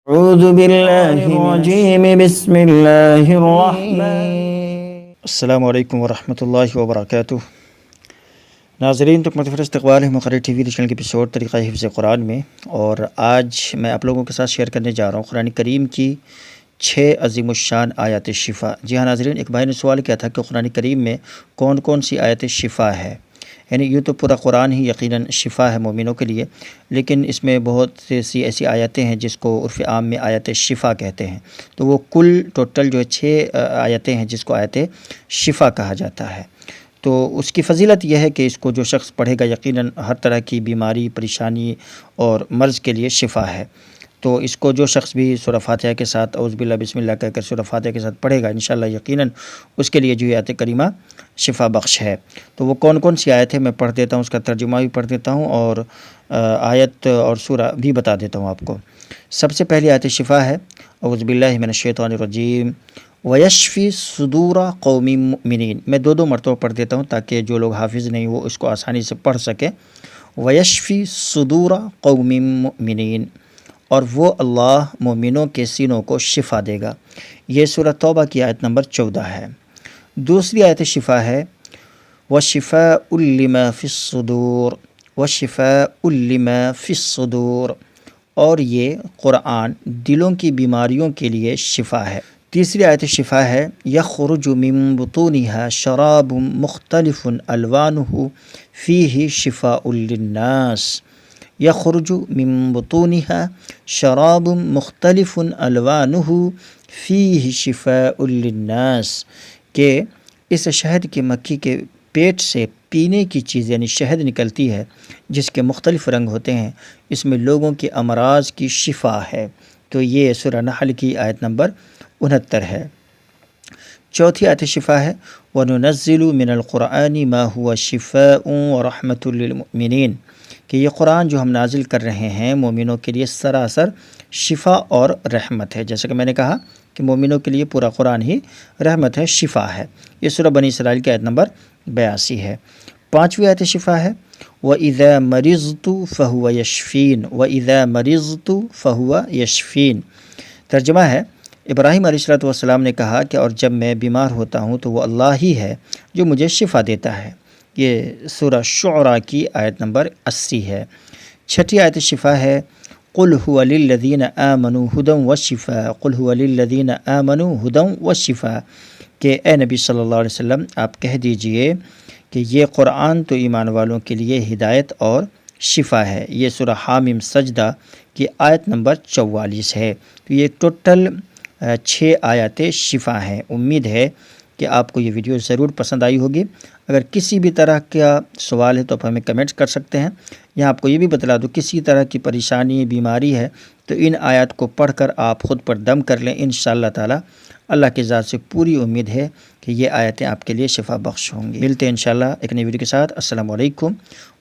اعوذ باللہ من الرجیم بسم اللہ الرحمن۔ السلام علیکم ورحمۃ اللہ وبرکاتہ۔ ناظرین، تکمت فرست استقبال ہے مقرر ٹی وی چینل کے ایپیسوڈ طریقہ حفظ قرآن میں، اور آج میں آپ لوگوں کے ساتھ شیئر کرنے جا رہا ہوں قرآن کریم کی 6 عظیم الشان آیات شفا۔ جی ہاں ناظرین، ایک بھائی نے سوال کیا تھا کہ قرآن کریم میں کون کون سی آیات شفا ہے، یعنی یہ تو پورا قرآن ہی یقیناً شفا ہے مومنوں کے لیے، لیکن اس میں بہت سی ایسی آیتیں ہیں جس کو عرف عام میں آیت شفا کہتے ہیں۔ تو وہ کل ٹوٹل جو ہے 6 آیتیں ہیں جس کو آیت شفا کہا جاتا ہے۔ تو اس کی فضیلت یہ ہے کہ اس کو جو شخص پڑھے گا یقیناً ہر طرح کی بیماری، پریشانی اور مرض کے لیے شفا ہے۔ تو اس کو جو شخص بھی سورہ فاتحہ کے ساتھ اعوذ باللہ بسم اللہ کہہ کر سورہ فاتحہ کے ساتھ پڑھے گا انشاءاللہ یقیناً اس کے لیے جو آیت کریمہ شفا بخش ہے۔ تو وہ کون کون سی آیت ہے میں پڑھ دیتا ہوں، اس کا ترجمہ بھی پڑھ دیتا ہوں اور آیت اور سورہ بھی بتا دیتا ہوں آپ کو۔ سب سے پہلی آیت شفا ہے اعوذ باللہ من الشیطان الرجیم وَيَشْفِي صُدُورَ قَوْمٍ مُؤْمِنِينَ۔ میں دو مرتبہ پڑھ دیتا ہوں تاکہ جو لوگ حافظ نہیں وہ اس کو آسانی سے پڑھ سکیں۔ وَيَشْفِي صُدُورَ قَوْمٍ مُؤْمِنِينَ، اور وہ اللہ مومنوں کے سینوں کو شفا دے گا۔ یہ سورہ توبہ کی آیت نمبر 14 ہے۔ دوسری آیت شفا ہے وَشِفَاءٌ لِمَا فِي الصُّدُورِ، وَشِفَاءٌ لِمَا فِي الصُّدُورِ، اور یہ قرآن دلوں کی بیماریوں کے لیے شفا ہے۔ تیسری آیت شفا ہے یخرج من بطونها شراب مختلف الوانه فیہ شفاء للناس۔ یخرج من بطونها شراب مختلف الوانه فیہ شفاء للناس، کہ اس شہد کی مکھی کے پیٹ سے پینے کی چیز یعنی شہد نکلتی ہے جس کے مختلف رنگ ہوتے ہیں، اس میں لوگوں کے امراض کی شفا ہے۔ تو یہ سورہ نحل کی آیت نمبر 69 ہے۔ چوتھی آیت شفا ہے وَنُنَزِّلُ مِنَ الْقُرْآنِ مَا هُوَ شِفَاءٌ وَرَحْمَةٌ لِلْمُؤْمِنِينَ، کہ یہ قرآن جو ہم نازل کر رہے ہیں مومنوں کے لیے سراسر شفا اور رحمت ہے۔ جیسا کہ میں نے کہا کہ مومنوں کے لیے پورا قرآن ہی رحمت ہے، شفا ہے۔ یہ سورہ بنی اسرائیل کی آیت نمبر 82 ہے۔ پانچویں آیت شفا ہے وَإِذَا مَرِضْتُ فَهُوَ يَشْفِينِ، وَإِذَا مَرِضْتُ فَهُوَ يَشْفِينِ۔ ترجمہ ہے ابراہیم علیہ السلام نے کہا کہ اور جب میں بیمار ہوتا ہوں تو وہ اللہ ہی ہے جو مجھے شفا دیتا ہے۔ یہ سورہ شعراء کی آیت نمبر 80 ہے۔ چھٹی آیت شفا ہے قُلْ هُوَ لِلَّذِينَ آمَنُوا هُدًى وَشِفَاءٌ، قُلْ هُوَ لِلَّذِينَ آمَنُوا هُدًى وَشِفَاءٌ، کہ اے نبی صلی اللہ علیہ وسلم آپ کہہ دیجئے کہ یہ قرآن تو ایمان والوں کے لیے ہدایت اور شفا ہے۔ یہ سورہ حامیم سجدہ کی آیت نمبر 44 ہے۔ تو یہ ٹوٹل 6 آیات شفا ہیں۔ امید ہے کہ آپ کو یہ ویڈیو ضرور پسند آئی ہوگی۔ اگر کسی بھی طرح کا سوال ہے تو آپ ہمیں کمنٹ کر سکتے ہیں۔ یہاں آپ کو یہ بھی بتلا دوں کسی طرح کی پریشانی بیماری ہے تو ان آیات کو پڑھ کر آپ خود پر دم کر لیں، انشاءاللہ تعالی اللہ کی ذات سے پوری امید ہے کہ یہ آیتیں آپ کے لیے شفا بخش ہوں گی۔ ملتے ہیں انشاءاللہ ایک نئی ویڈیو کے ساتھ۔ السلام علیکم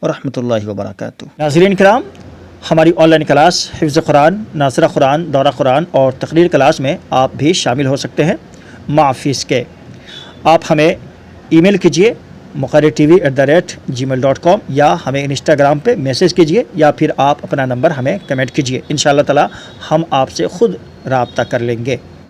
ورحمۃ اللہ وبرکاتہ۔ ناظرین کرام، ہماری آن لائن کلاس حفظ قرآن، ناظرہ قرآن، دورہ قرآن اور تقریر کلاس میں آپ بھی شامل ہو سکتے ہیں مع فیس کے۔ آپ ہمیں ای میل کیجئے muqarrirtv@gmail.com، یا ہمیں انسٹاگرام پہ میسیج کیجئے، یا پھر آپ اپنا نمبر ہمیں کمنٹ کیجئے۔ انشاءاللہ تعالی ہم آپ سے خود رابطہ کر لیں گے۔